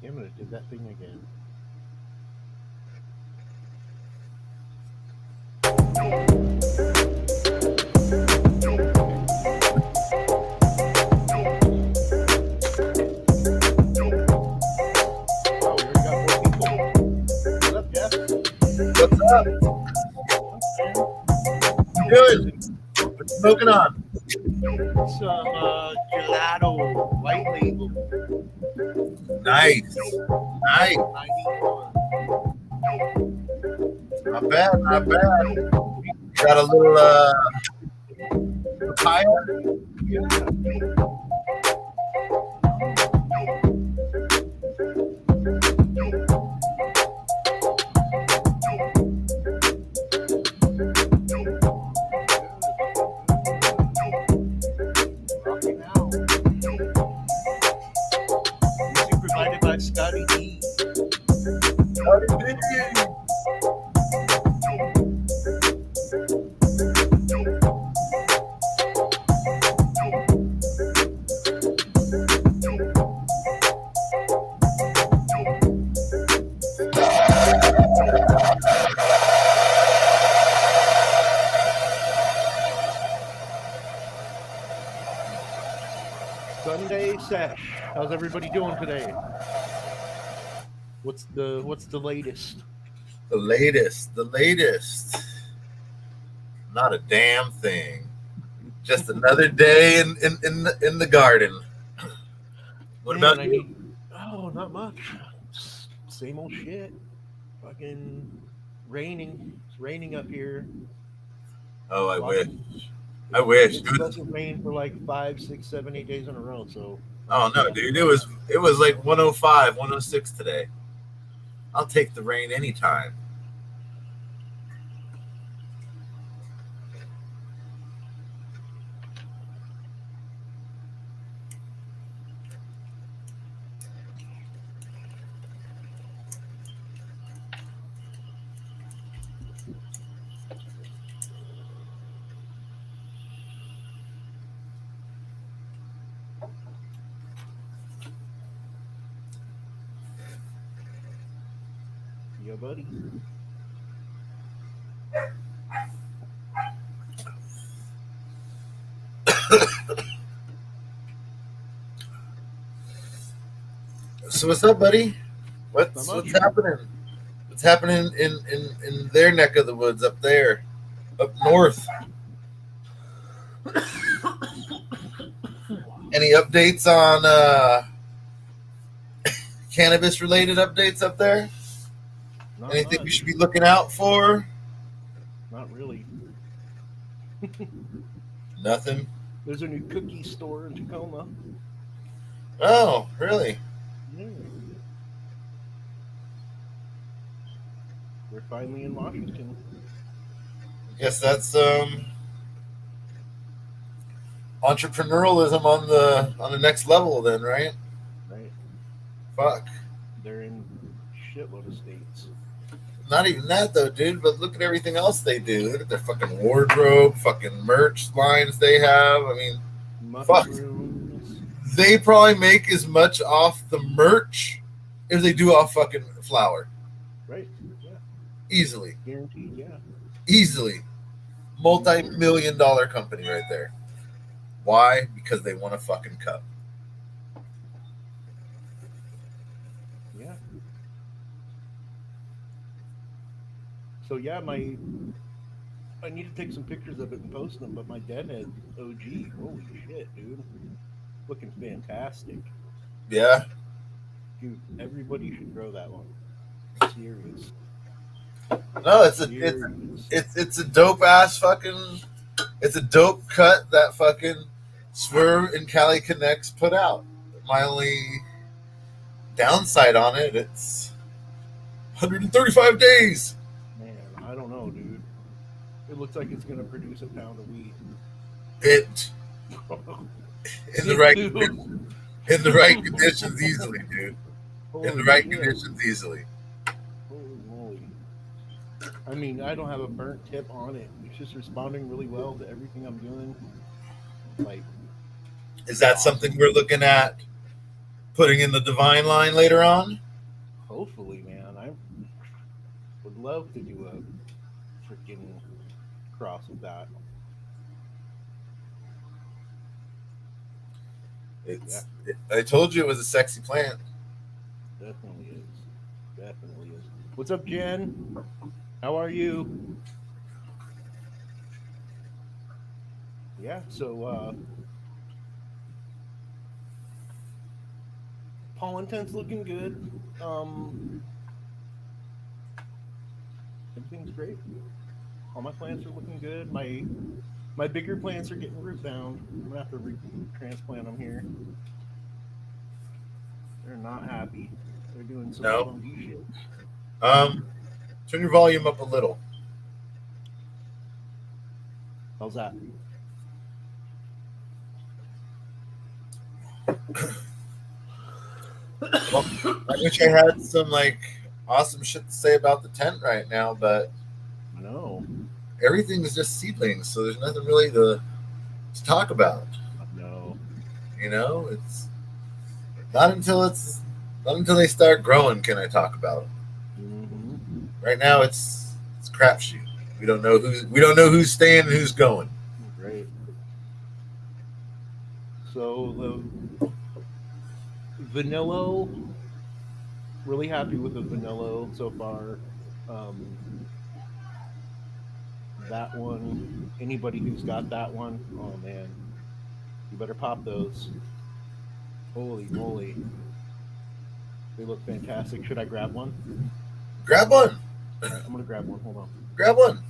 Damn it, it did that thing again. Oh, we already got more people. What's up, Jeff? What's up? Good. Smoking on. Some gelato white label. Nice. Nice. 91. Not bad. Not bad. Got a little papaya. Yeah. Rocking out. Music provided by Scotty D. Sunday Sesh. How's everybody doing today? What's the latest? The latest. The latest. Not a damn thing. Just another day in the garden. What Man, about you? Oh, not much. Same old shit. Fucking raining. It's raining up here. Oh, I wish. Fucking- I wish. It doesn't rain for like 5, 6, 7, 8 days in a row. So. Oh no, dude. It was like 105, 106 today. I'll take the rain anytime. Yeah, buddy. So what's up, buddy? What's Not much. happening? What's happening in their neck of the woods up there, up north? Any updates on cannabis related updates up there? Not Anything much. you should be looking out for? Not really. Nothing. There's a new cookie store in Tacoma. Oh, really? Yeah. We're finally in Washington. Guess that's entrepreneurialism on the next level then, right? Right. Fuck. They're in shitload of states. Not even that though, dude. But look at everything else they do. Look at their fucking wardrobe, fucking merch lines they have. I mean, Mushrooms. they probably make as much off the merch as they do off fucking flour. Right. Yeah. Easily. Guaranteed. Yeah. Easily. Multi-million-dollar company right there. Why? Because they want a fucking cup. Yeah. So yeah, I need to take some pictures of it and post them. But my deadhead OG, holy shit, dude, looking fantastic. Yeah. Dude, everybody should grow that one. Serious. No, Serious. it's a dope ass fucking. It's a dope cut that fucking Swerve and Cali Connects put out. My only downside on it, it's 135 days. Man, I don't know, dude. It looks like it's gonna produce a pound of weed. It in the Sick, right dude. in the right conditions easily, dude. In the Holy right shit. conditions easily. Holy moly. I mean, I don't have a burnt tip on it. It's just responding really well to everything I'm doing. Like, Is it's that something awesome. we're looking at putting in the divine line later on? Hopefully, man. I would love to do a freaking cross with that. Yeah, I told you it was a sexy plant. definitely is. Definitely is. What's up, Jen? How are you? Yeah, so pollen tent's looking good. Um, everything's great. All my plants are looking good. My bigger plants are getting root bound. I'm gonna have to transplant them here. They're not happy. They're doing some No. funky shit. Um, turn your volume up a little. How's that? Well, I wish I had some like awesome shit to say about the tent right now, but I know. everything is just seedlings, so there's nothing really to talk about. I know. You know, not until it's not until they start growing can I talk about it. Mm-hmm. Right now, it's crapshoot. We don't know who's staying and who's going. Great. So the vanilla, really happy with the vanilla so far. Um, that one, anybody who's got that one, oh man, you better pop those. Holy moly, they look fantastic. Should I grab one? Grab one. All right, I'm gonna grab one. Hold on. Grab one.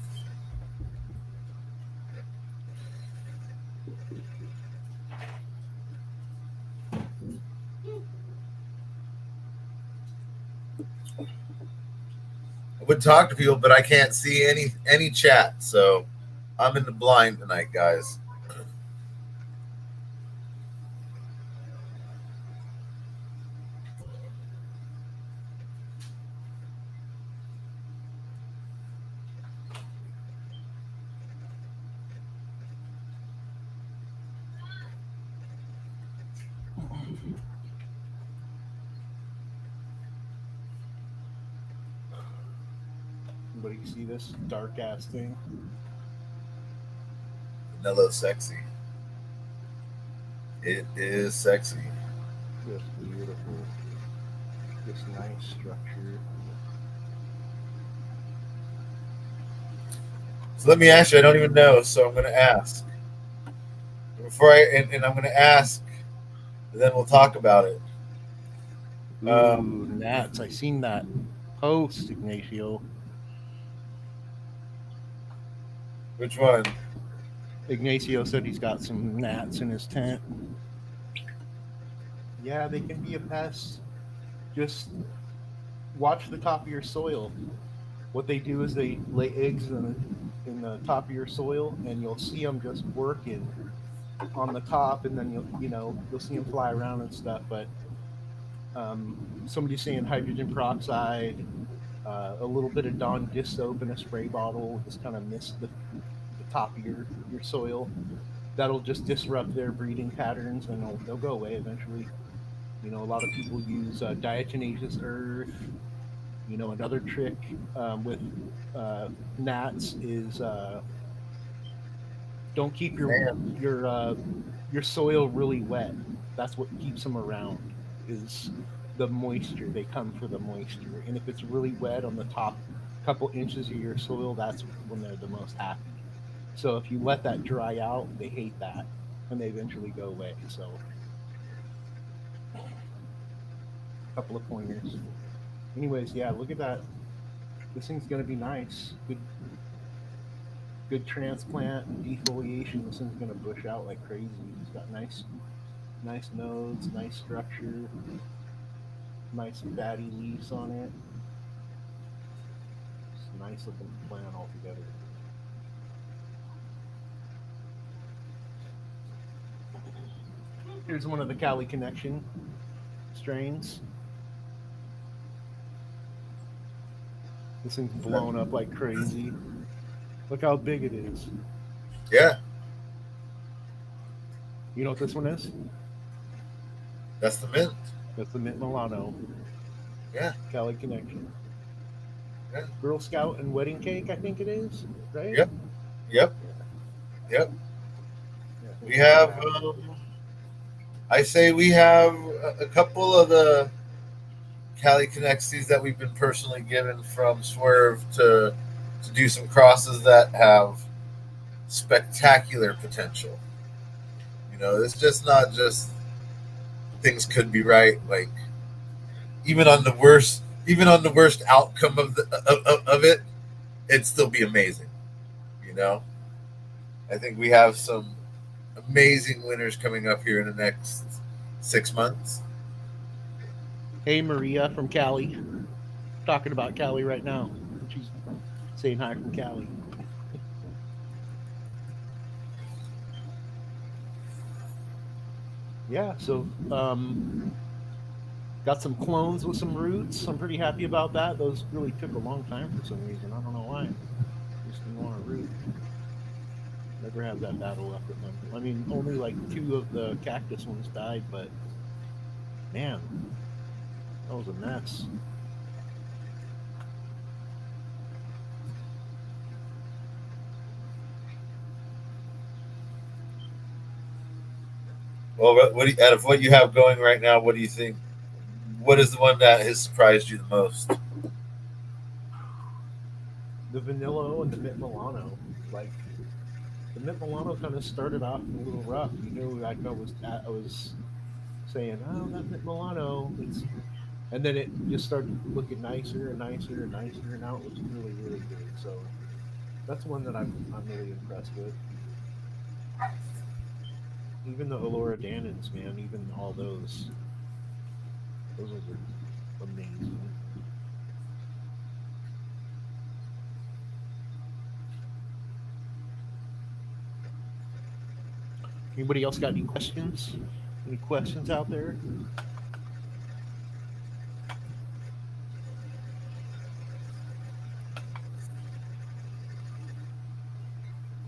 I would talk to people, but I can't see any chat, so I'm in the blind tonight, guys. Anybody see this dark ass thing? Vanilla sexy. It is sexy. Just beautiful. Just nice structure. So let me ask you. I don't even know, so I'm going to ask. Before and I'm going to ask, and then we'll talk about it. Ooh, gnats. I seen that post, Ignacio. Which one? Ignacio said he's got some gnats in his tent. Yeah, they can be a pest. Just watch the top of your soil. What they do is they lay eggs in the top of your soil, and you'll see them just working on the top, and then you'll see them fly around and stuff. But somebody's saying hydrogen peroxide, a little bit of Dawn dish soap in a spray bottle, just kind of mist the top of your soil. That'll just disrupt their breeding patterns, and they'll go away eventually. A lot of people use diatomaceous earth. Another trick with gnats is don't keep Man, your soil really wet. That's what keeps them around. Is the moisture. They come for the moisture, and if it's really wet on the top couple inches of your soil, that's when they're the most happy. So if you let that dry out, they hate that, and they eventually go away. So, a couple of pointers. Anyways, yeah, look at that. This thing's gonna be nice. Good transplant and defoliation. This thing's gonna bush out like crazy. It's got nice nodes, nice structure, nice fatty leaves on it. It's a nice looking plant altogether. Here's one of the Cali Connection strains. This thing's blown up like crazy. Look how big it is. Yeah, You know what this one is? that's the mint. That's the Mint Milano Yeah, Cali Connection. yeah. Girl Scout and wedding cake, I think it is, right? Yep, yep, yep. Yeah, I think We that's have. that. I say we have a couple of the Cali Connexes that we've been personally given from Swerve to do some crosses that have spectacular potential. You know, it's just not just things could be right. Like even on the worst outcome of it, it'd still be amazing. You know, I think we have some amazing winners coming up here in the next 6 months. Hey, Maria from Cali. Talking about Cali right now. She's saying hi from Cali. Yeah, so got some clones with some roots. I'm pretty happy about that. Those really took a long time for some reason. I don't know why. Just didn't want to root. Never had that battle left with them. I mean, only like two of the cactus ones died, but man, that was a mess. Well, out of what you have going right now, what do you think? What is the one that has surprised you the most? The Vanillo and the Mint Milano. Like the Mint Milano kind of started off a little rough. You know, like I was saying, oh, that Mint Milano. And then it just started looking nicer and nicer and nicer, and now it looks really really good. So that's one that I'm really impressed with. Even the Allura Danons, man. Even all those are amazing. Anybody else got any questions? Any questions out there?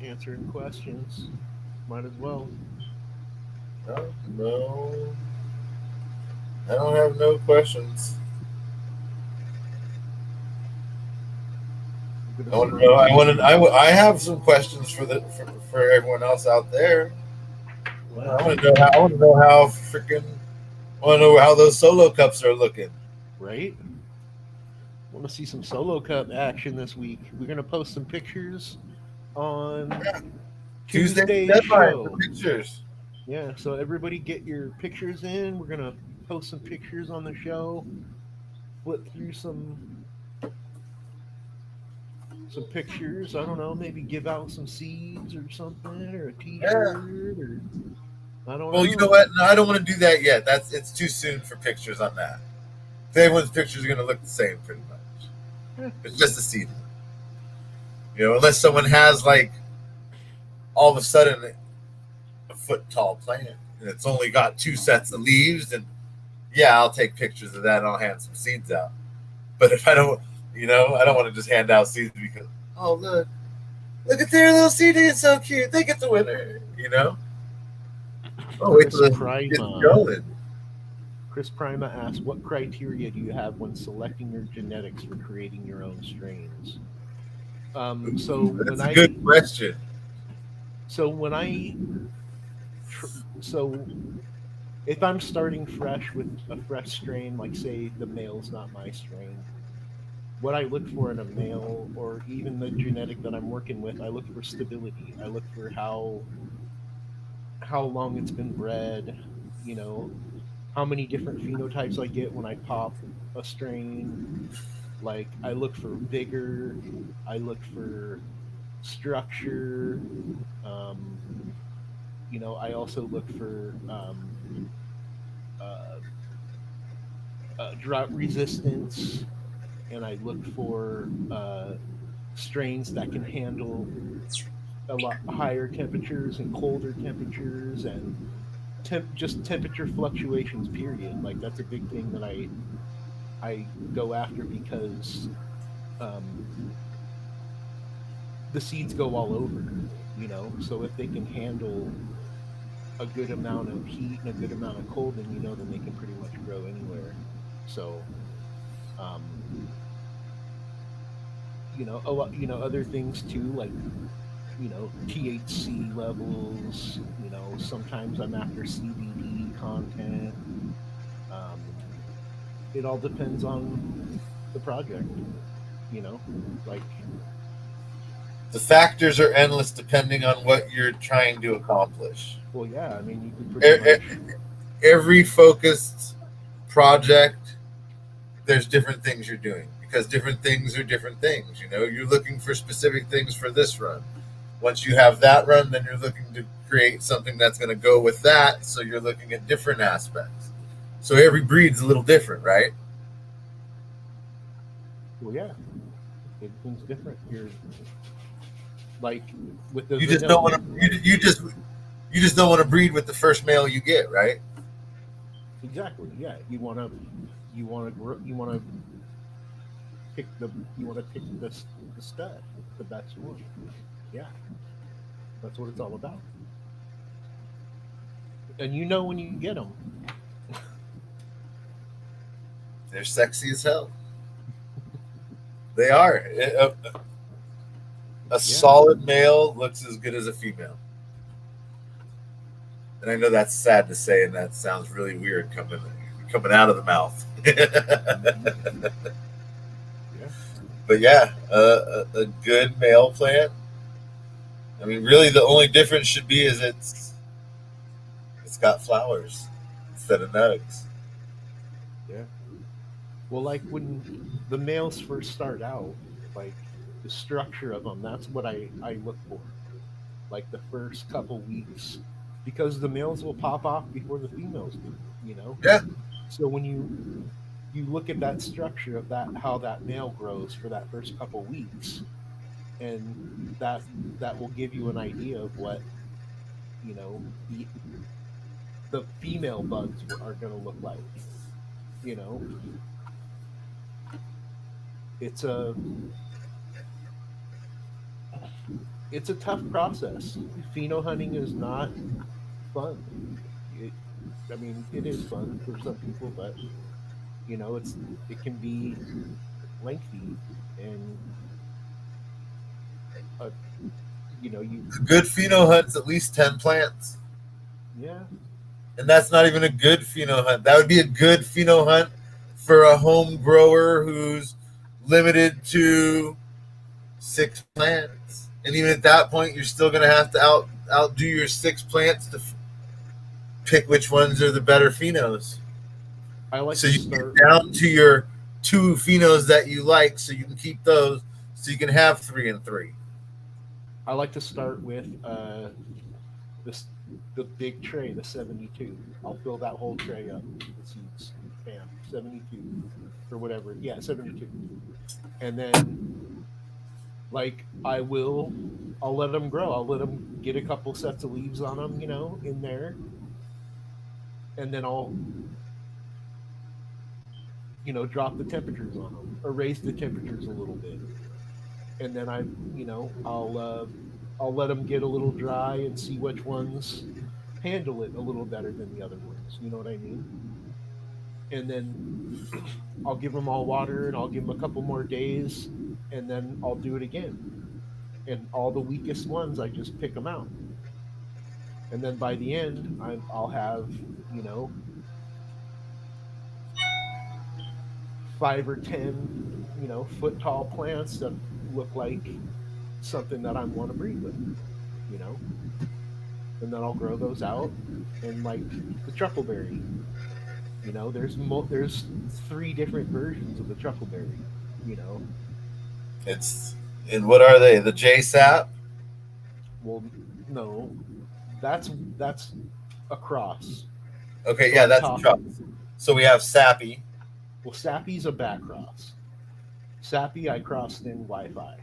Answering questions. Might as well. No, no, I don't have no questions. I'm gonna I want see to what know. else. I have some questions for everyone else out there. I Well, want to know how. I want to know how freaking. I want to know how those solo cups are looking. right? Want to see some solo cup action this week. We're gonna post some pictures on Tuesday's the Tuesday's deadline for show. pictures. Yeah, so everybody get your pictures in. We're gonna post some pictures on the show. Flip through some pictures. I don't know, maybe give out some seeds or something, or a Yeah. T-shirt, or I don't Well, you know know. what? No, I don't want to do that yet. It's too soon for pictures on that. Everyone's pictures are going to look the same pretty much. Eh, It's just a seed. You know, unless someone has like all of a sudden a foot tall plant and it's only got two sets of leaves, and yeah, I'll take pictures of that and I'll hand some seeds out. But if I don't, I don't want to just hand out seeds because oh look at their little seed, it's so cute. They get the winner. Oh wait till Chris the gets Prima. going. Chris Prima asks, "What criteria do you have when selecting your genetics for creating your own strains?" So Ooh, that's a good question. so when I, tr- so if I'm starting fresh with a fresh strain, like say the male's not my strain, what I look for in a male or even the genetic that I'm working with, I look for stability. I look for how long it's been bred, you know, how many different phenotypes I get when I pop a strain, Like I look for vigor, I look for structure. Um, I also look for uh, drought resistance, and I look for strains that can handle a lot higher temperatures and colder temperatures and just temperature fluctuations. Period. Like that's a big thing that I go after because um, the seeds go all over. So if they can handle a good amount of heat and a good amount of cold, then they can pretty much grow anywhere. So um, a lot, other things too, like THC levels. Sometimes I'm after CBD content. Um, it all depends on the project. Like, The factors are endless depending on what you're trying to accomplish. well, yeah, I mean, you can pretty E- much, e- Every focused project, there's different things you're doing because different things are different things. You're looking for specific things for this run. Once you have that run, then you're looking to create something that's going to go with that. So you're looking at different aspects. So every breed's a little different, right? well, yeah, everything's different. You're like with the You just don't vanilla, want to. You just don't want to breed with the first male you get, right? exactly. Yeah, you want to pick the stud, the best one. Yeah, that's what it's all about. And when you get them. They're sexy as hell. They are. A Yeah, solid male looks as good as a female. And I know that's sad to say, and that sounds really weird coming out of the mouth. hmm, yeah, But yeah, a good male plant. I mean, really, the only difference should be is it's got flowers instead of nugs. yeah. Well, like when the males first start out, like the structure of them, that's what I look for. Like the first couple weeks, because the males will pop off before the females do. You know, Yeah, so when you look at that structure of that, how that male grows for that first couple weeks, and that that will give you an idea of what you know the the female buds are going to look like. You know, it's a it's a tough process. Pheno hunting is not fun. It, I mean, it is fun for some people, but it can be lengthy, and uh, you a good pheno hunt's at least 10 plants. yeah, And that's not even a good pheno hunt. That would be a good pheno hunt for a home grower who's limited to 6 plants. And even at that point, you're still going to have to outdo your 6 plants to pick which ones are the better phenos. I like So to you get start. down to your 2 phenos that you like, so you can keep those, so you can have 3 and 3. I like to start with this the big tray, the 72. I'll fill that whole tray up with seeds. Bam, 72 or whatever. Yeah, 72. And then like I'll let them grow. I'll let them get a couple sets of leaves on them, in there, and then I'll drop the temperatures on them or raise the temperatures a little bit, and then I'll let them get a little dry and see which ones handle it a little better than the other ones. You know what I mean? And then I'll give them all water, and I'll give them a couple more days, and then I'll do it again. And all the weakest ones, I just pick them out. And then by the end, I'll have you know 5 or 10 foot tall plants that look like something that I want to breed with. You know, and then I'll grow those out, and like the truffleberry. There's 3 different versions of the truffleberry. you know. It's and what are they? The JSAP? Well, no, that's a cross. Okay, So yeah, I'm that's a truck. talking. So we have Sappy. Well, Sappy's a back cross. Sappy I crossed in Wi-Fi,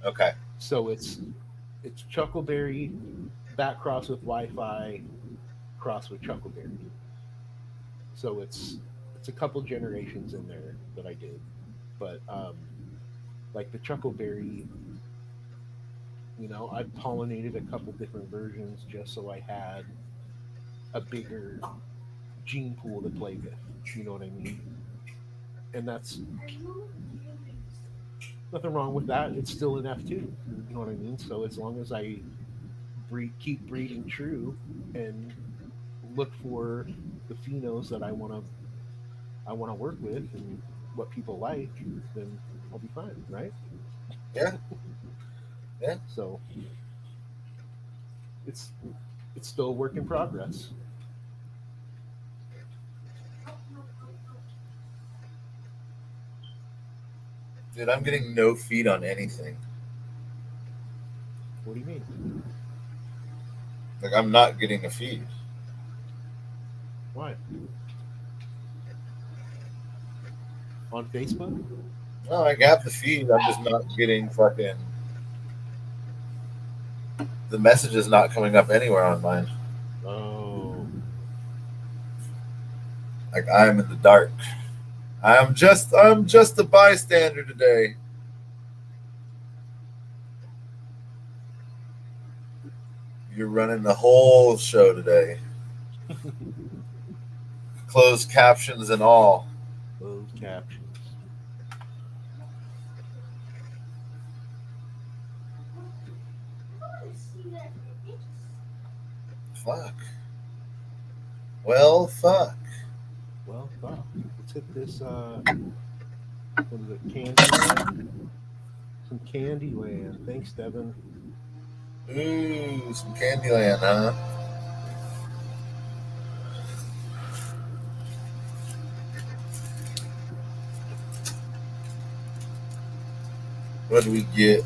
Okay. so it's Chuckleberry back cross with Wi-Fi cross with Chuckleberry. So it's a couple generations in there that I did, but like the Chuckleberry, I pollinated a couple different versions just so I had a bigger gene pool to play with. You know what I mean? And that's nothing wrong with that. It's still an F2. You know what I mean? So as long as I keep breeding true and look for the phenos that I want to work with and what people like, then I'll be fine, right? Yeah. Yeah. So it's it's still a work in progress. Dude, I'm getting no feed on anything. What do you mean? Like I'm not getting a feed. Why? On Facebook? No, I got the feed. I'm just not getting fucking. The message is not coming up anywhere on mine. Oh, Like I'm in the dark. I'm just a bystander today. You're running the whole show today. Closed captions and all. those captions. Fuck. Well, fuck. Well, fuck. Let's hit this. What is it? Candyland. Some Candyland. Thanks, Devin. Ooh, some Candyland, huh? What do we get?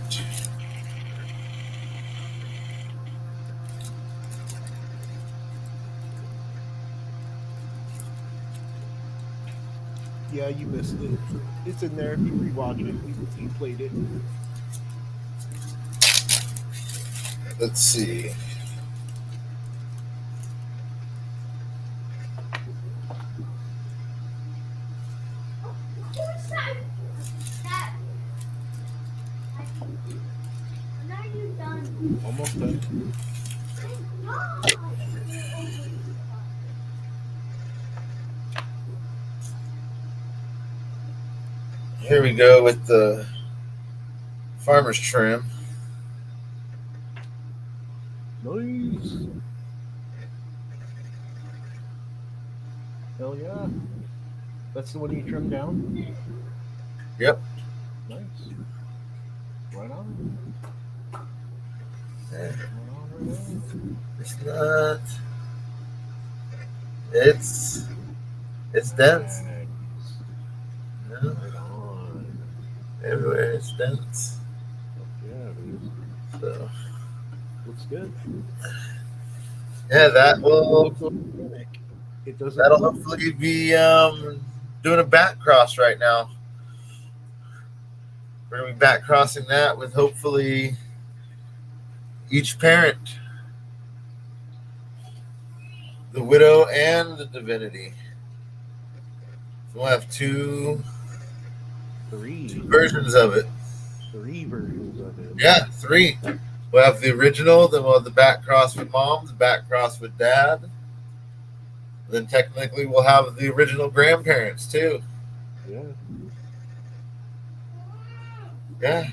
Yeah, you missed it. It's in there. If you rewatch it, you played it. Let's see. Almost done. Here we go with the farmer's trim. Nice. Hell yeah. That's the one you trimmed down? Yep. Nice. Right on. Yeah, Right on, right on. it's not. It's it's dense. Nice. You know, Right on. everywhere it's dense. Fuck yeah, dude. So Looks good. yeah, It looks organic. It doesn't that'll look. hopefully be doing a back cross right now. We're gonna be back crossing that with hopefully each parent, the widow and the divinity. So we'll have two Three. versions of it. Three versions of it. Yeah, three. We'll have the original, then we'll have the back cross with mom, the back cross with dad. Then technically we'll have the original grandparents too. Yeah. Yeah.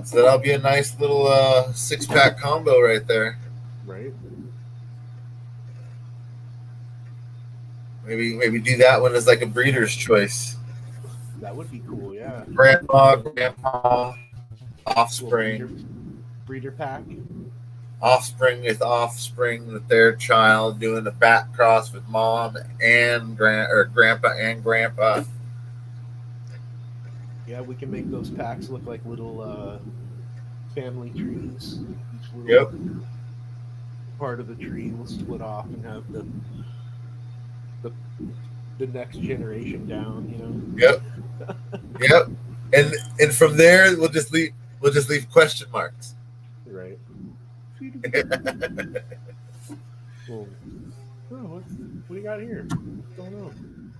So that'll be a nice little 6-pack combo right there. Right. Maybe do that one as like a breeder's choice. That would be cool, yeah. Grandma, grandpa, Little offspring, breeder pack. offspring with their child, doing a back cross with mom and grandpa and grandpa. Yeah, we can make those packs look like little family trees. Each little Yep. part of the tree will split off and have the the next generation down. Yep. Yep. And from there we'll just leave question marks. Right. Well, oh, what do you got here? What's going on?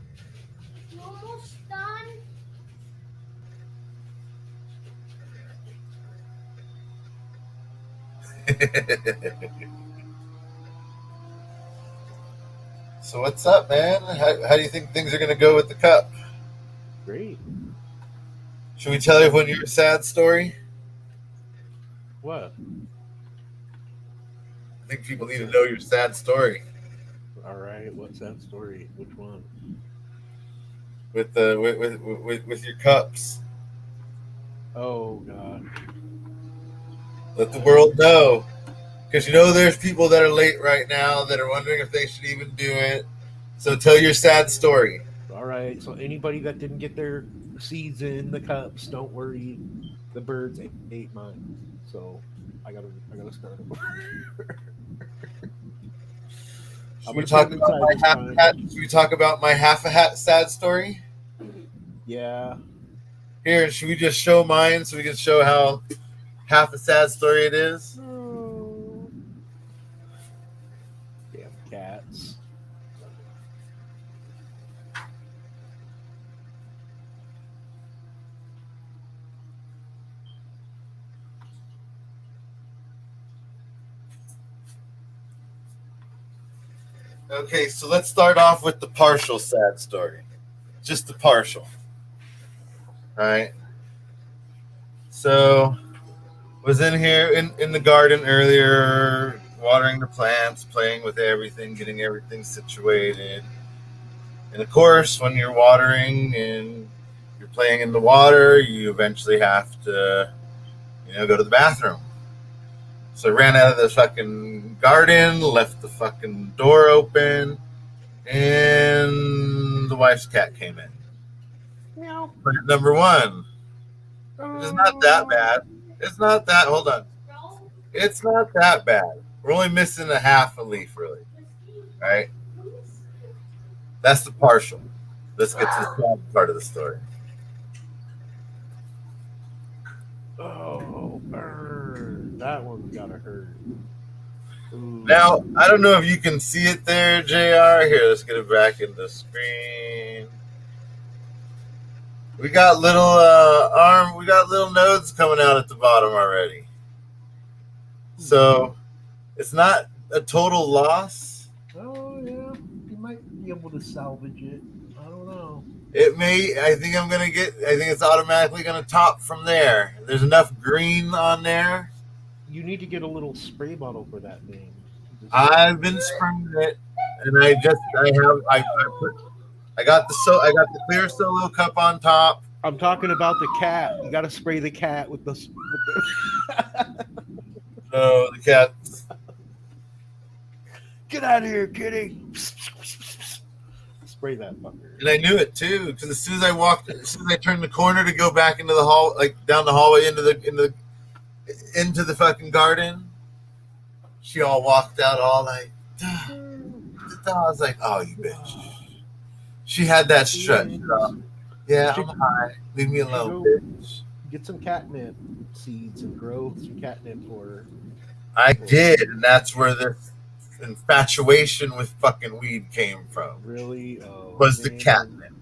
You almost done? So what's up, man? How do you think things are gonna go with the cup? Great. Should we tell everyone your sad story? What? I think people What's need to that? know your sad story All right. What's that story? Which one? with the with your cups. Oh gosh. Let the world know, because there's people that are late right now that are wondering if they should even do it. So tell your sad story. All right. So anybody that didn't get their seeds in the cups, don't worry. The birds ate mine. So I gotta start over. I'm Should we gonna put talk them about inside my this half a time. hat? Should we talk about my half a hat sad story? Yeah. Here, should we just show mine so we can show how half a sad story it is? Oh, damn cats. Okay, so let's start off with the partial sad story. Just the partial. All right. So, was in here in the garden earlier, watering the plants, playing with everything, getting everything situated. And of course, when you're watering and you're playing in the water, you eventually have to, go to the bathroom. So I ran out of the fucking garden, left the fucking door open, and the wife's cat came in. Meow. Plant number one. It's not that Oh. bad. It's not that. Hold on. It's not that bad. We're only missing a half a leaf, really. Right? That's the partial. Let's get to the sad part of the story. Oh, burn. That one's gotta hurt. Ooh. Now, I don't know if you can see it there, JR. Here, let's get it back in the screen. We got little nodes coming out at the bottom already. So it's not a total loss. Oh yeah, you might be able to salvage it. I don't know. It may. I think it's automatically gonna top from there. There's enough green on there. You need to get a little spray bottle for that thing. I've been spraying it, and I got the clear solo cup on top. I'm talking about the cat. You got to spray the cat with the. No, the cat. Get out of here, kitty! Spray that fucker. And I knew it too, because as soon as I turned the corner to go back into the hall, like down the hallway into the fucking garden, she all walked out all like, duh. I was like, oh, you bitch. She had that strut. Yeah, I'm high. Leave me alone, bitch. Get some catnip seeds and grow some catnip for her. I did, and that's where the infatuation with fucking weed came from. Really? Oh, was the catnip.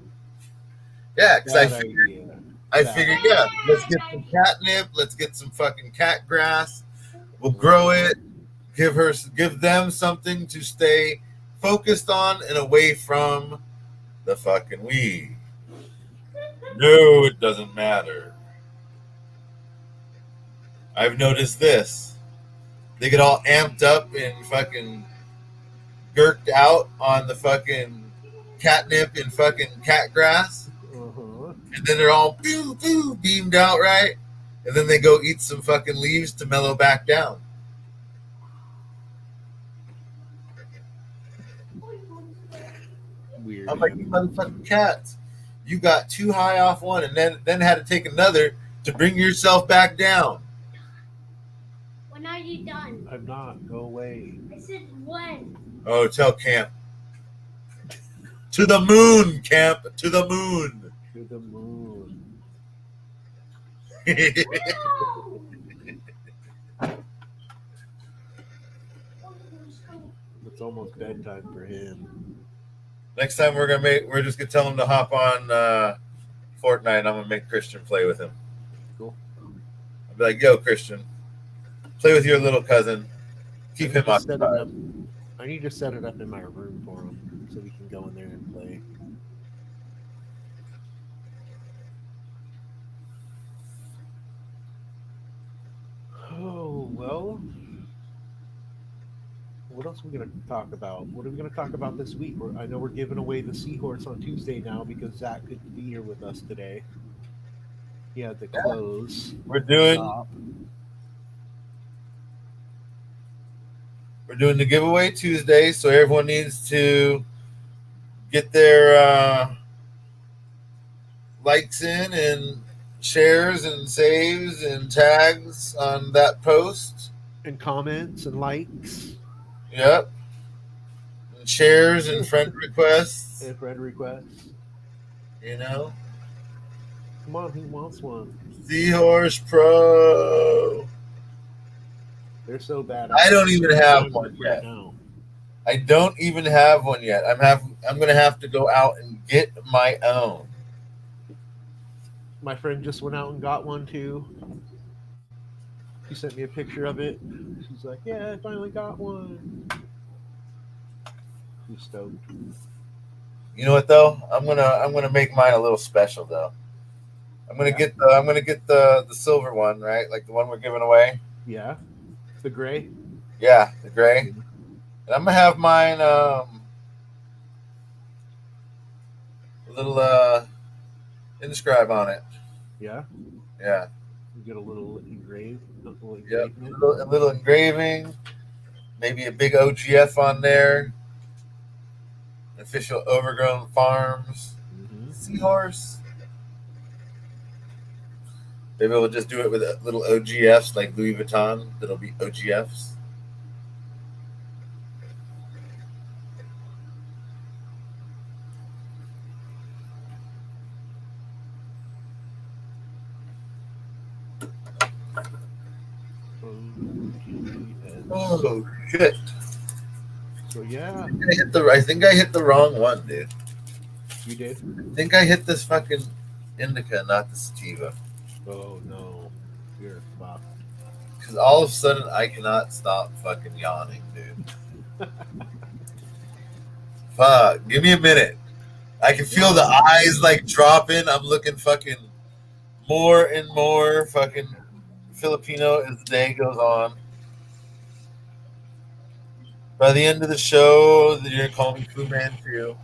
Yeah, because I figured, yeah, let's get some catnip, let's get some fucking cat grass, we'll grow it, give them something to stay focused on and away from the fucking weed. No, it doesn't matter. I've noticed this. They get all amped up and fucking gurked out on the fucking catnip and fucking cat grass. And then they're all beamed out, right? And then they go eat some fucking leaves to mellow back down. Weird. I'm like, you motherfucking cats. You got too high off one, and then had to take another to bring yourself back down. When are you done? I'm not. Go away. I said when. Oh, tell Camp. To the moon, Camp. To the moon. To the moon. No! It's almost bedtime for him. Next time we're just gonna tell him to hop on Fortnite. And I'm gonna make Christian play with him. Cool. I'll be like, "Yo, Christian, play with your little cousin. Keep him Set it occupied." up. I need to set it up in my room for him so we can go in there and play. Oh, well. What else are we going to talk about? What are we going to talk about this week? I know we're giving away the seahorse on Tuesday now because Zach couldn't be here with us today. He had to close. We're doing the giveaway Tuesday, so everyone needs to get their likes in and shares and saves and tags on that post. And comments and likes. Yep. And shares and friend requests. And friend requests. You know? Come on, he wants one. Seahorse Pro. They're so bad. I don't even have one yet. Now. I don't even have one yet. I'm gonna have to go out and get my own. My friend just went out and got one too. She sent me a picture of it. She's like, "Yeah, I finally got one." She's stoked. You know what though? I'm gonna make mine a little special though. I'm gonna get the silver one, right? Like the one we're giving away. Yeah, the gray. Yeah, the gray. And I'm gonna have mine a little inscribe on it. Yeah. Yeah. You get a little engraved. Yep. A little engraving. Maybe a big OGF on there. Official Overgrown Farms. Seahorse. Maybe we'll just do it with little OGFs like Louis Vuitton. That'll be OGFs. Oh shit! So yeah, I think I hit the wrong one, dude. You did? I think I hit this fucking indica, not the sativa. Oh no, you're fucked. Because all of a sudden I cannot stop fucking yawning, dude. Fuck, give me a minute. I can feel the eyes like dropping. I'm looking fucking more and more fucking Filipino as the day goes on. By the end of the show, you're gonna call me Fu Manchu.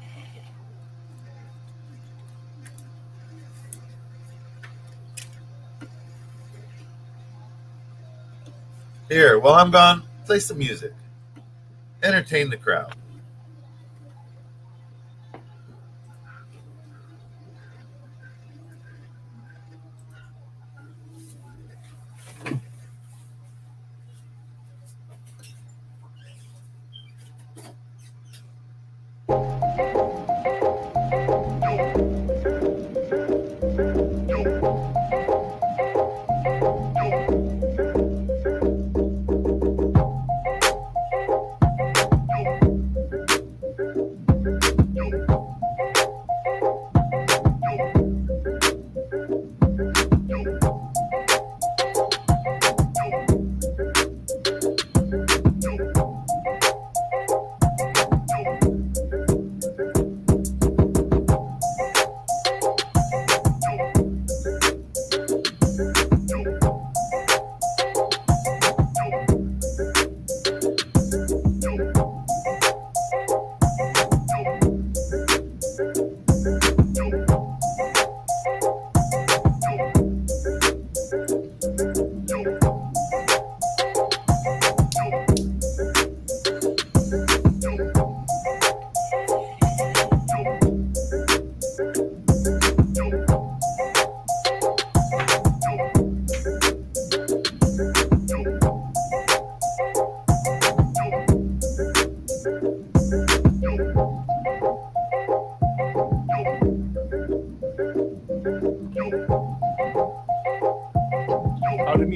Here, while I'm gone, play some music. Entertain the crowd.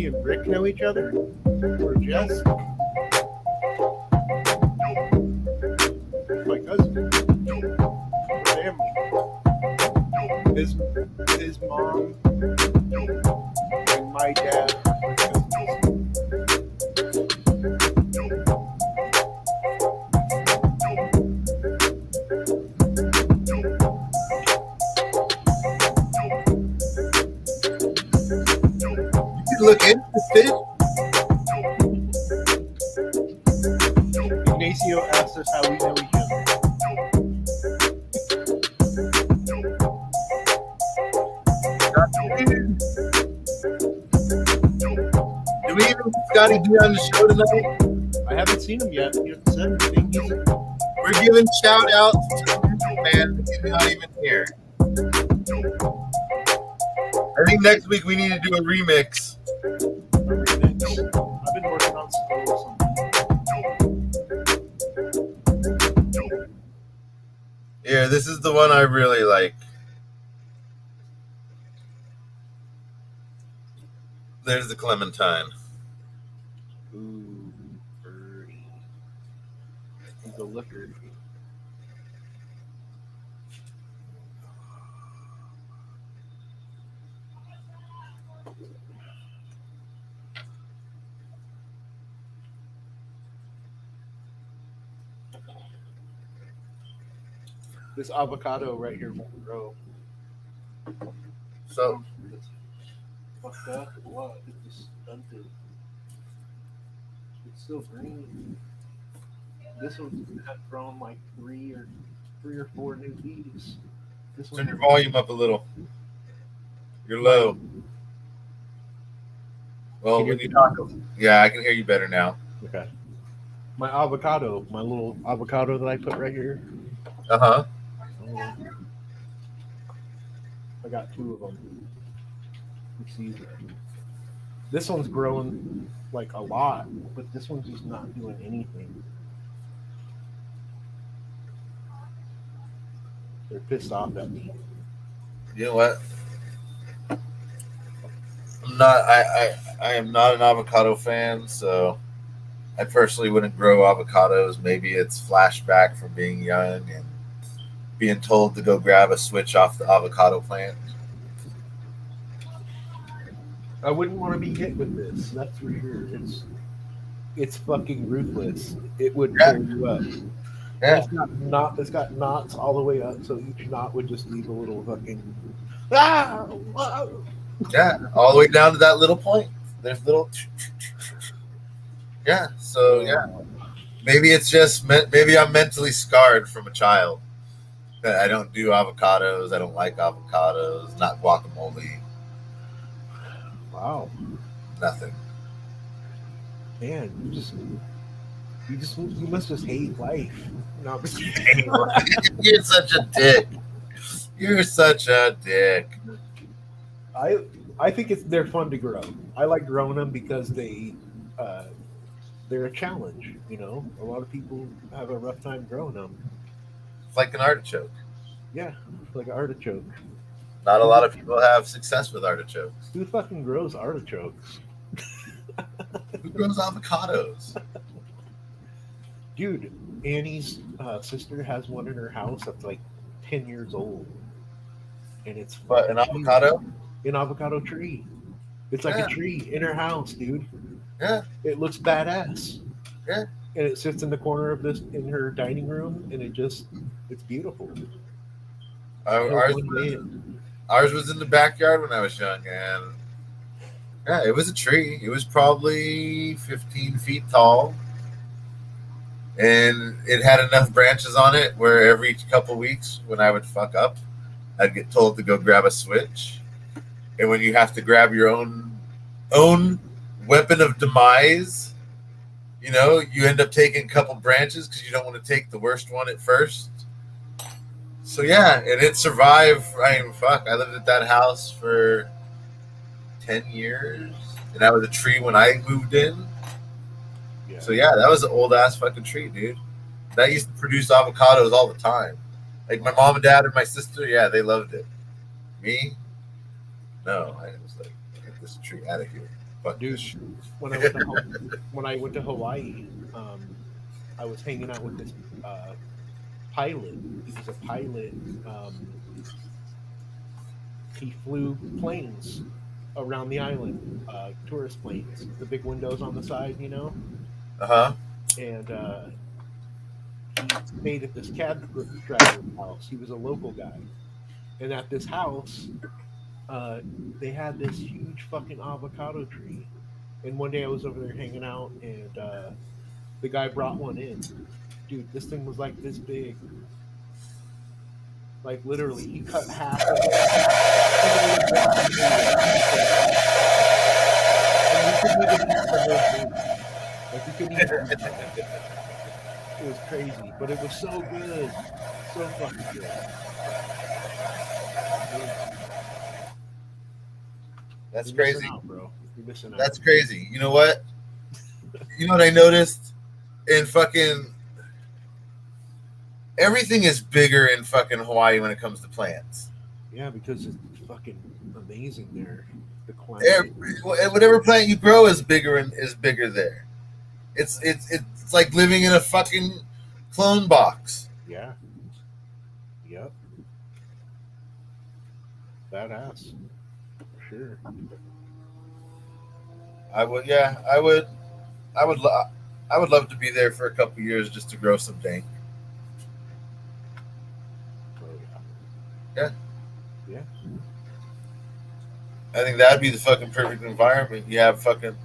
me and Rick know each other? Or Jess? My cousin. Family. His mom and my dad are cousins. You look interested. Ignacio asked us how we know each other. Do we even Scotty be on the show tonight? I haven't seen him yet. He hasn't said anything. We're giving shout outs to the music man. He's not even here. I think next week we need to do a remix. I've been working on something. Yeah, this is the one I really like. There's the Clementine. Ooh, birdie. He's a looker. This avocado right here won't grow. So It's fucked up or what? It's just stunted. It's still green. This one had grown like three or four new leaves. This turn your volume up a little. You're low. Well, Can you when hear you me? talk, yeah, I can hear you better now. Okay. My avocado, my little avocado that I put right here. Uh-huh. I got two of them. You see, this one's growing like a lot, but this one's just not doing anything. They're pissed off at me. You know what? I am not an avocado fan, so I personally wouldn't grow avocados. Maybe it's flashback from being young and being told to go grab a switch off the avocado plant. I wouldn't want to be hit with this. That's for sure. It's fucking ruthless. It would Yeah. pull you up. Yeah. It's got knots all the way up, so each knot would just leave a little fucking ah. Yeah, all the way down to that little point. There's little. Yeah, so yeah, maybe it's just maybe I'm mentally scarred from a child. That I don't do avocados. I don't like avocados. Not guacamole. Wow, Nothing. man, you must just hate life. No, I'm just You're such a dick. You're such a dick. I think they're fun to grow. I like growing them because they're a challenge. You know, a lot of people have a rough time growing them. It's like an artichoke. Yeah, like an artichoke. Not a lot of people have success with artichokes. Who fucking grows artichokes? Who grows avocados? Dude, Annie's sister has one in her house that's like 10 years old. And it's What, an avocado? An avocado tree. It's like Yeah. a tree in her house, dude. Yeah. It looks badass. Yeah. And it sits in the corner of this in her dining room, and it's beautiful. Ours was in the backyard when I was young, and yeah, it was a tree. It was probably 15 feet tall, and it had enough branches on it where every couple weeks when I would fuck up, I'd get told to go grab a switch. And when you have to grab your own weapon of demise, you know, you end up taking a couple branches because you don't want to take the worst one at first. So yeah, and it survived. I mean, fuck, I lived at that house for 10 years, and that was a tree when I moved in. Yeah. So yeah, that was an old ass fucking tree, dude. That used to produce avocados all the time. Like my mom and dad and my sister, yeah, they loved it. Me, no, I was like, get this tree out of here. Fuck Dude, this shit. when I went to Hawaii, I was hanging out with this pilot. He was a pilot. He flew planes around the island, tourist planes, the big windows on the side, you know. Uh-huh. And he stayed at this cab driver's house. He was a local guy, and at this house, uh, they had this huge fucking avocado tree. And one day I was over there hanging out, and the guy brought one in. Dude, this thing was like this big. Like literally, he cut half of it and made a block anyway. And we couldn't even eat the whole thing. Like we couldn't even eat it. It was crazy, but it was so good, so fucking good. That's You're crazy. missing out, bro. You're missing out. That's crazy. You know what? You know what I noticed? In fucking everything is bigger in fucking Hawaii when it comes to plants. Yeah, because it's fucking amazing there. The climate. Whatever plant you grow is bigger and is bigger there. It's like living in a fucking clone box. Yeah. Yep. Badass. For sure. I would, yeah, I would love to be there for a couple years just to grow some dank. Oh Yeah. Yeah. I think that'd be the fucking perfect environment. You have fucking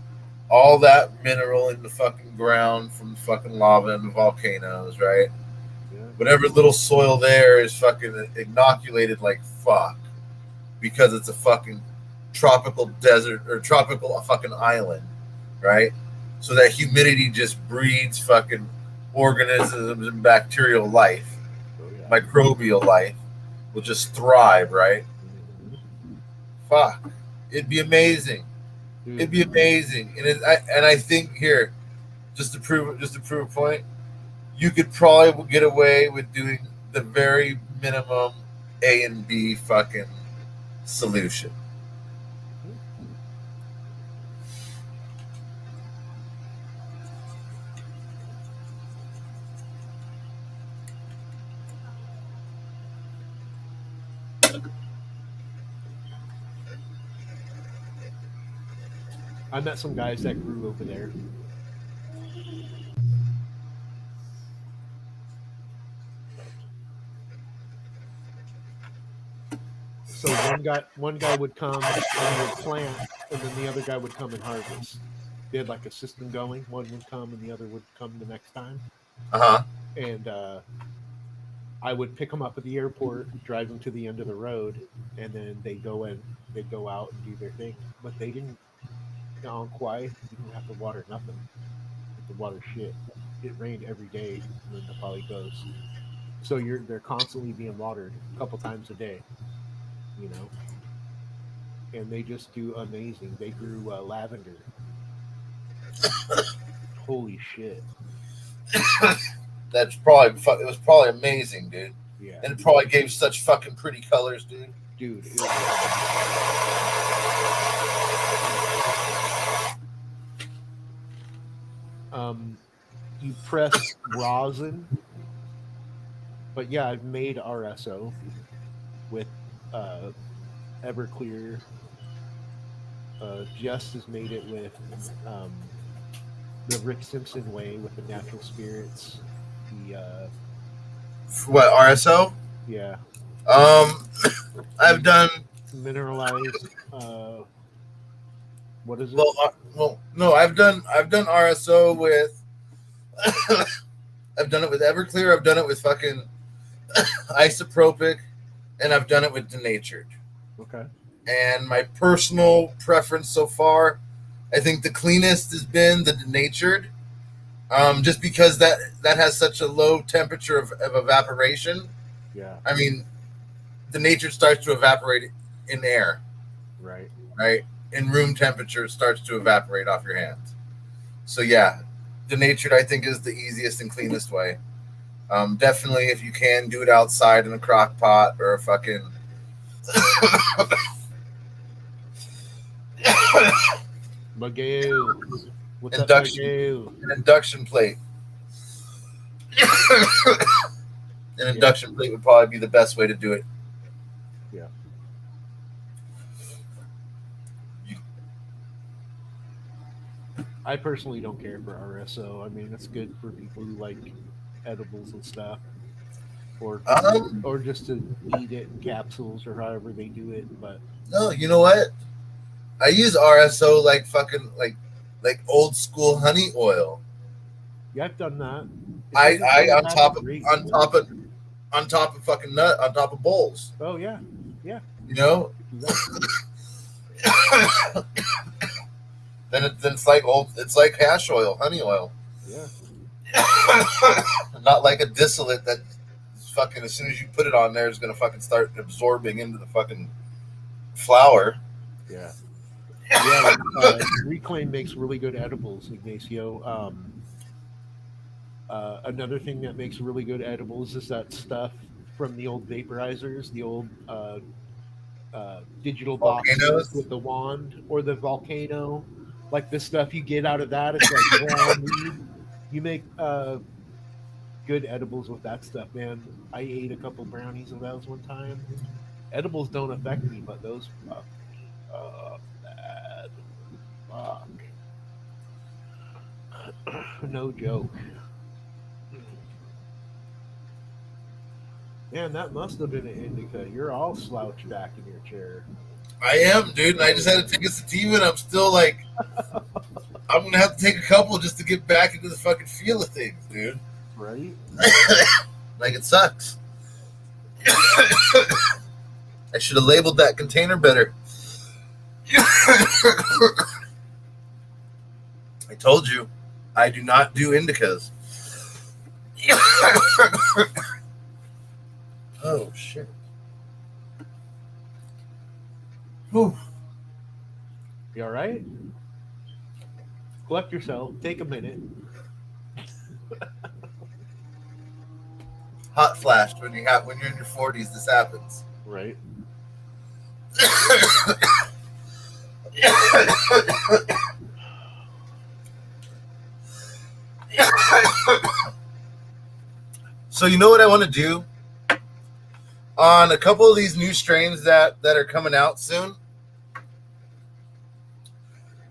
all that mineral in the fucking ground from the fucking lava and the volcanoes, right? Yeah. Whatever little soil there is fucking inoculated like fuck because it's a fucking tropical desert or tropical fucking island, right? So that humidity just breeds fucking organisms and bacterial life, Oh yeah. microbial life will just thrive, right? Fuck, it'd be amazing. Dude, It'd be amazing, and I think here, just to prove a point, you could probably get away with doing the very minimum A and B fucking solution. I met some guys that grew over there. So one guy would come and he would plant, and then the other guy would come and harvest. They had like a system going. One would come and the other would come the next time. Uh huh. And I would pick them up at the airport, drive them to the end of the road, and then they go out and do their thing. But they didn't on Kauai. You didn't have to water nothing. You have to water shit. It rained every day when the poly goes. So they're constantly being watered a couple times a day. You know, and they just do amazing. They grew lavender. Holy shit! That's probably it was probably amazing, dude. Yeah, And it probably gave such fucking pretty colors, dude. dude. You press rosin, but yeah, I've made RSO with Everclear. Jess has made it with the Rick Simpson way with the natural spirits. The What RSO? yeah, I've done mineralized. What is it? well, no, I've done RSO with. I've done it with Everclear. I've done it with fucking isopropic, and I've done it with denatured. Okay. And my personal preference so far, I think the cleanest has been the denatured, just because that has such a low temperature of evaporation. Yeah. I mean, denatured starts to evaporate in air, Right. right? In room temperature, it starts to evaporate off your hands. So yeah, denatured I think is the easiest and cleanest way. Definitely, if you can, do it outside in a crock pot or a fucking Magoo. What's up, Induction. Magoo? An induction plate. An induction plate would probably be the best way to do it. Yeah. I personally don't care for RSO. I mean, it's good for people who like edibles and stuff, or Um, or just to eat it in capsules or however they do it. But no, you know what? I use RSO like fucking like old school honey oil. yeah, I've done that. It I doesn't I really on have top a of great on top flavor. of on top of fucking nut on top of bowls. Oh yeah, yeah, You know, exactly. then it's like old. It's like hash oil, honey oil. Yeah, Not like a distillate that fucking as soon as you put it on there is gonna fucking start absorbing into the fucking flour. yeah, yeah. Like, Reclaim makes really good edibles, Ignacio. Another thing that makes really good edibles is that stuff from the old vaporizers, the old digital boxes Volcanoes. with the wand or the volcano. Like the stuff you get out of that, it's like brown weed. You make good edibles with that stuff, man. I ate a couple brownies of those one time. Edibles don't affect me, but those fuck me up bad. Fuck. No joke. Man, that must have been an indica. You're all slouched back in your chair. I am, dude, and I just had to take a sativa, and I'm still like, I'm gonna have to take a couple just to get back into the fucking feel of things, dude. Right? Like it sucks. I should have labeled that container better. I told you, I do not do indicas. Oh shit. Whew. You all right? Collect yourself. Take a minute. Hot flashed when you're in your 40s. This happens. Right? So you know what I want to do on a couple of these new strains that are coming out soon?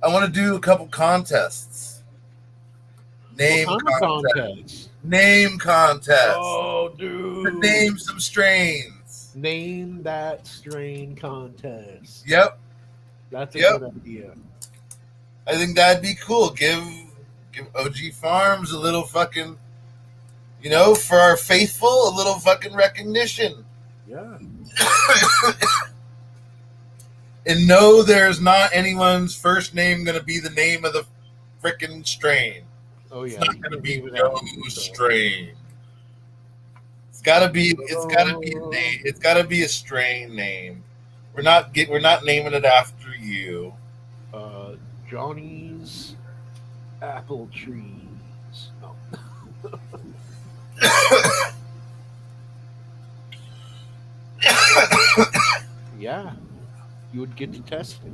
I want to do a couple contests. Name What kind of contests. contest? Name contests. Oh, To dude. name some strains. Name that strain contest. Yep. That's a Yep. good idea. I think that'd be cool. Give OG Farms a little fucking, for our faithful, a little fucking recognition. Yeah. And no, there's not anyone's first name going to be the name of the frickin' strain. Oh yeah. It's not going to be Name it no after yourself. strain. It's got to be a name. It's got to be a strain name. We're not naming it after you. Johnny's apple trees. No. Yeah. You would get to test it.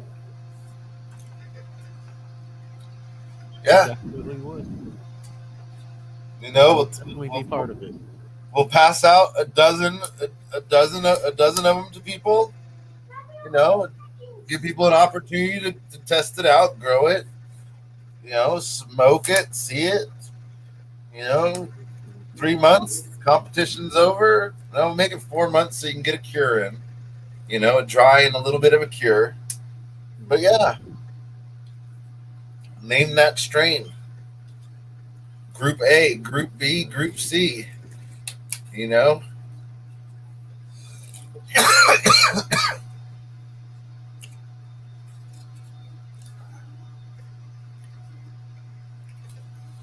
Yeah, Definitely would. we'll, Definitely be we'll, part of it. we'll pass out a dozen of them to people. Give people an opportunity to test it out, grow it, smoke it, see it. 3 months, competition's over. We'll make it 4 months so you can get a cure in. A dry and a little bit of a cure. But yeah, name that strain. Group A, Group B, Group C.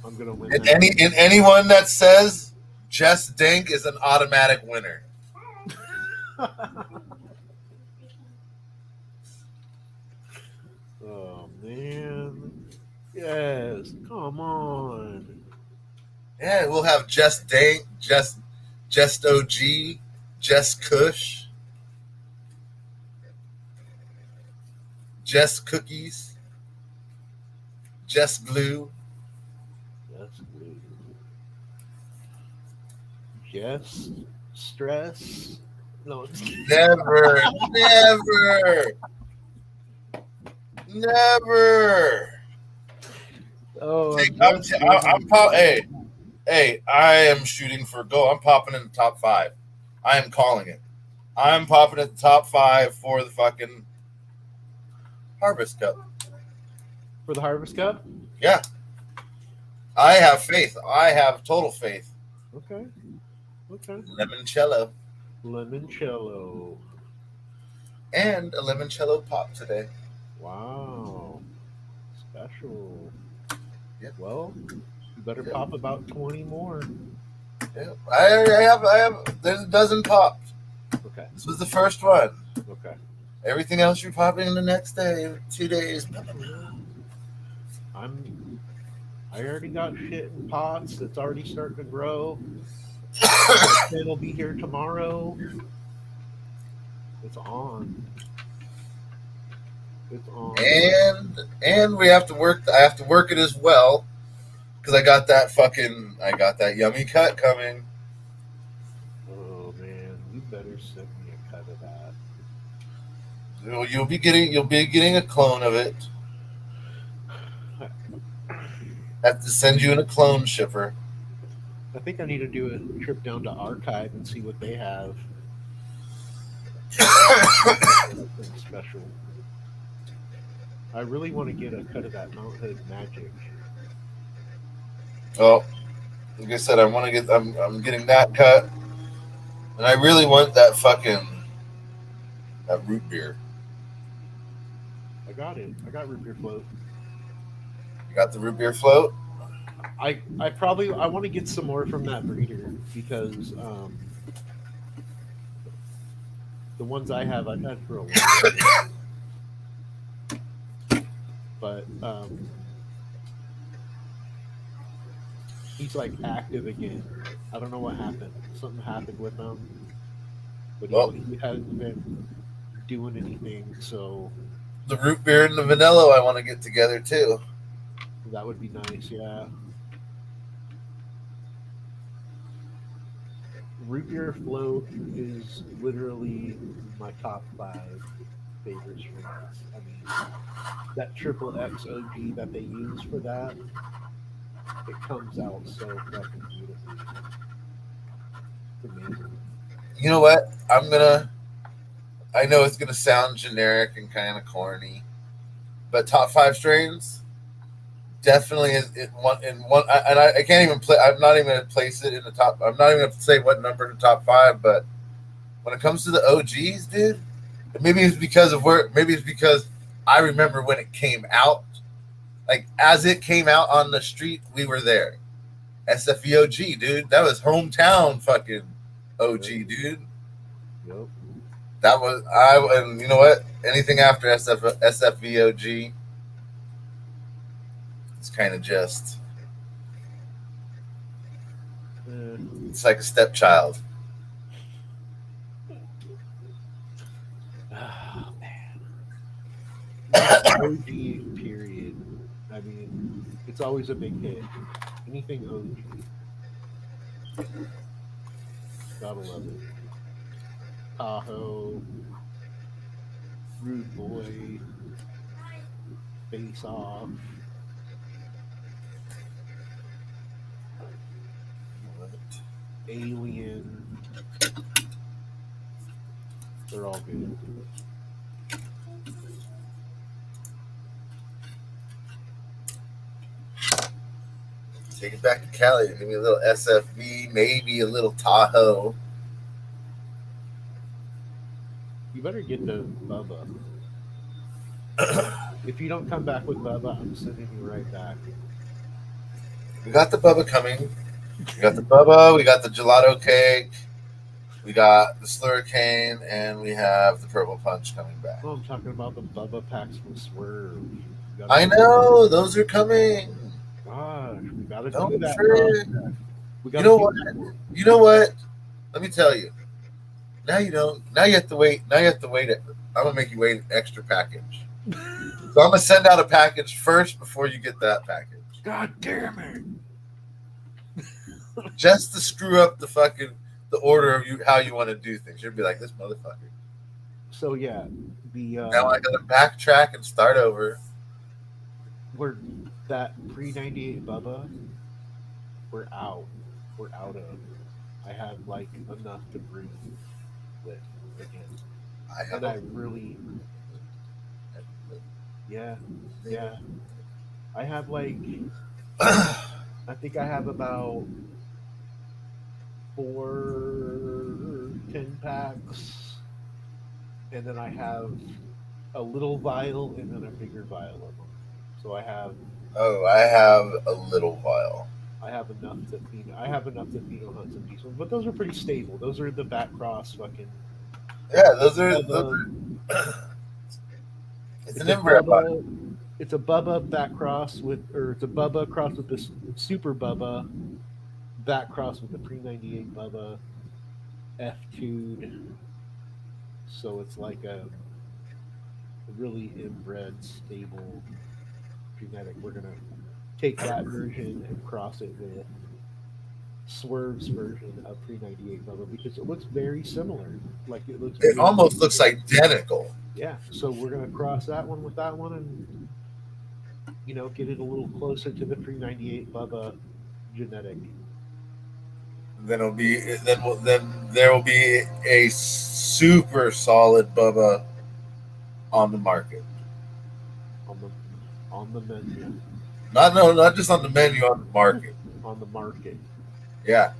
I'm gonna win. And anyone that says Jess Dink is an automatic winner. Oh man. Yes. Come on. Yeah, we'll have Jess Dink, Jess OG, Jess Kush, Jess Cookies. Just glue. Just glue. Just stress. No, I'm just kidding. Never, never, never. Oh, Hey, hey, I am shooting for gold. I'm popping in the top 5. I am calling it. I'm popping at the top 5 for the fucking Harvest Cup. for the Harvest Cup. Yeah, I have faith. I have total faith. Okay. Okay. Limoncello Limoncello. and a limoncello pop today. Wow. Special. Yep. Well, you better Yep. pop about 20 more. Yeah, I have. There's a dozen popped. Okay. This was the first one. Okay. Everything else you're popping the next day, 2 days. I already got shit in pots that's already starting to grow. It'll be here tomorrow. It's on. It's on. And we have to work. I have to work it as well because I got that yummy cut coming. Oh man, you better send me a cut of that. You'll be getting a clone of it. Have to send you in a clone shipper. I think I need to do a trip down to Archive and see what they have. Something special. I really want to get a cut of that Mount Hood Magic. Well, like I said, I'm getting that cut, and I really want that root beer. I got it. I got root beer float. You got the root beer float? I want to get some more from that breeder because the ones I have I've had for a while. But he's like active again. I don't know what happened. Something happened with him, but he hasn't been doing anything. So The root beer and the vanilla I want to get together too. that would be nice. Yeah. Root beer float is literally my top 5 favorites from this. I mean, that triple X OG that they use for that, it comes out so fucking beautifully. It's amazing. You know what? I know it's gonna sound generic and kind of corny, but top 5 strains definitely is in one. I can't even play. I'm not even gonna place it in the top. I'm not even gonna say what number in the top 5. But when it comes to the OGs, dude, maybe it's because I remember when it came out. Like as it came out on the street, we were there. SFVOG, dude, that was hometown fucking OG, dude. Yep. That was and you know what? Anything after SFVOG, it's kind of just it's like a stepchild. Oh man. OG period. I mean, it's always a big hit. Anything OG. Gotta love it. Tahoe, Rude Boy, Face Off. Alien. They're all good. Take it back to Cali. Give me a little SFV, maybe a little Tahoe. You better get the Bubba. If you don't come back with Bubba, I'm sending you right back. We got the Bubba coming. We got the Bubba. We got the gelato cake. We got the Slurricane, and we have the Purple Punch coming back. Oh, I'm talking about the Bubba packs from Swerve. I know those are coming. Gosh, we gotta Don't do that. trip. We You gotta know do what? that. You know what? Let me tell you. Now you don't. Now you have to wait. Now you have to wait. I'm gonna make you wait an extra package. So So I'm gonna send out a package first before you get that package, God damn it! just to screw up the order of how you want to do things. You'll be like, this motherfucker. So yeah, the Now I gotta backtrack and start over. we're that pre-98 Bubba, we're out. We're out of. I have like enough to breathe with again, I have and I really, yeah, yeah. I have like, I think I have about 4 10 packs, and then I have a little vial and then a bigger vial of them. So Oh, I have a little while. I have enough to hunt some decent ones, but those are pretty stable. Those are the back cross fucking Yeah, those are. Bubba. It's It's an a inbred body. Bubba. It's a Bubba back cross with, or it's a Bubba cross with this Super Bubba back cross with the pre 98 Bubba F2'd. So it's like a really inbred, stable genetic. We're gonna take that version and cross it with Swerve's version of pre 98 Bubba because it looks very similar. Like it looks It very almost looks identical. yeah. So we're gonna cross that one with that one and get it a little closer to the pre 98 Bubba genetic. Then it'll be then there will be a super solid Bubba on the market. on the on the menu Not just on the menu, on the market. on the market. Yeah.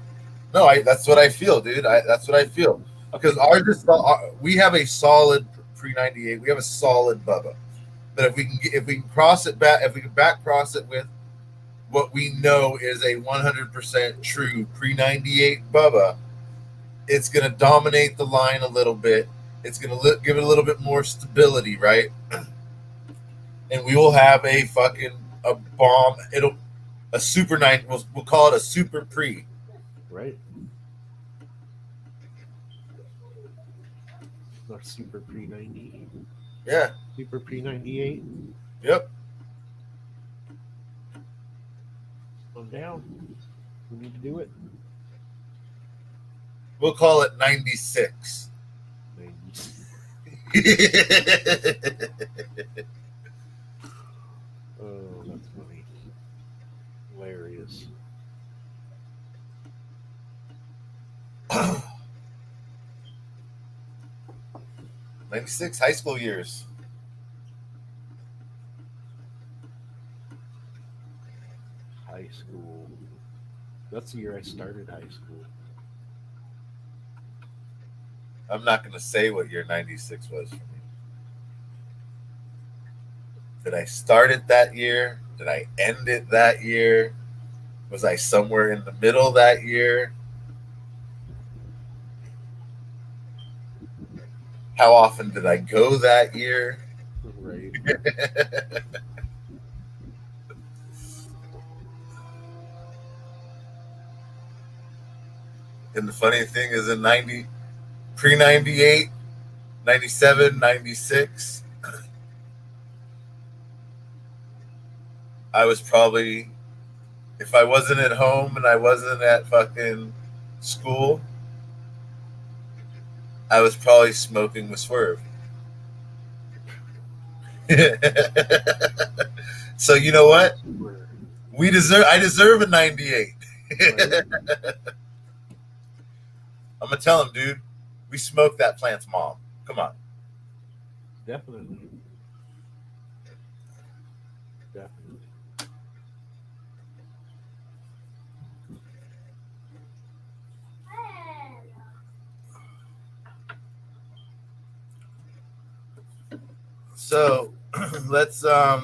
No, that's what I feel, dude. That's what I feel because we have a solid pre 98. We have a solid Bubba. But if we can cross it back, if we can back cross it with what we know is a 100% true pre 98 Bubba, it's going to dominate the line a little bit. It's going to give it a little bit more stability, right? And we will have a bomb. A super 9. We'll call it a super pre. Right. Our super pre 90. Yeah. Super pre 98. Yep. I'm down. We need to do it. We'll call it 96. 90. Oh, that's funny. Hilarious. 96 high school years. High school. That's the year I started high school. I'm not going to say what year 96 was for me. Did I start it that year? Did I end it that year? Was I somewhere in the middle that year? How often did I go that year? Right. And the funny thing is in pre 98, 97, 96, I was probably, if I wasn't at home and I wasn't at fucking school, I was probably smoking with Swerve. So you know what? I deserve a 98. Right. I'm gonna tell him, dude, we smoked that plant's mom. Come on. Definitely. Definitely. So let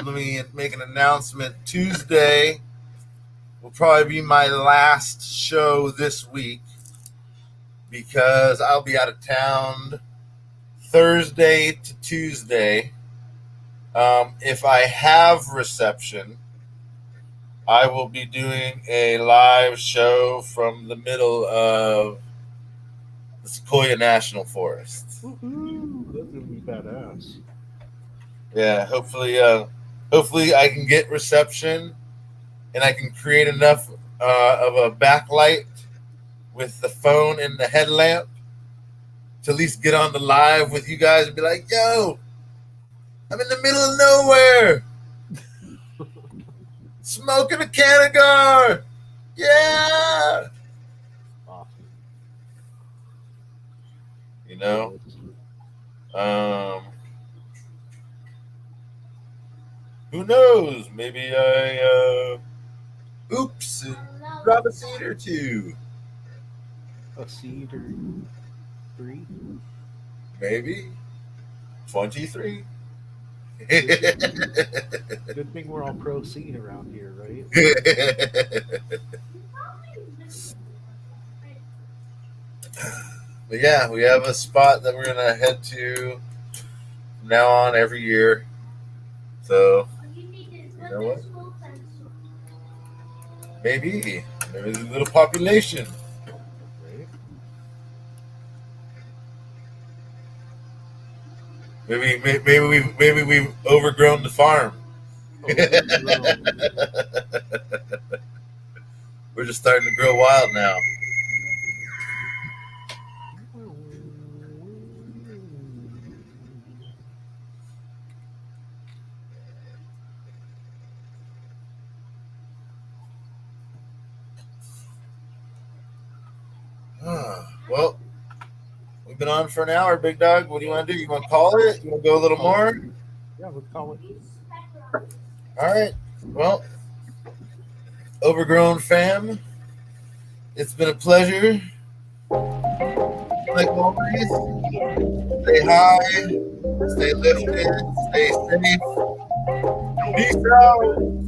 me make an announcement. Tuesday will probably be my last show this week because I'll be out of town Thursday to Tuesday. If I have reception, I will be doing a live show from the middle of the Sequoia National Forest. Woohoo! That's gonna be badass. Yeah, hopefully I can get reception, and I can create enough of a backlight with the phone and the headlamp to at least get on the live with you guys and be like, "Yo, I'm in the middle of nowhere, smoking a Canagar, yeah." Awesome. You know, um, who knows? Maybe I oops and grab a seat or two. A seed or three. Maybe 23. Good thing we're all pro seed around here, right? But yeah, we have a spot that we're gonna head to from now on every year. So you know what? Maybe there's a little population. Right? Maybe we've overgrown the farm. Overgrown. We're just starting to grow wild now. Well, we've been on for an hour, big dog. What do you want to do? You want to call it? You want to go a little more? Yeah, let's call it. All right. Well, overgrown fam, it's been a pleasure. Like always, stay high, stay lifted, stay safe. Peace out.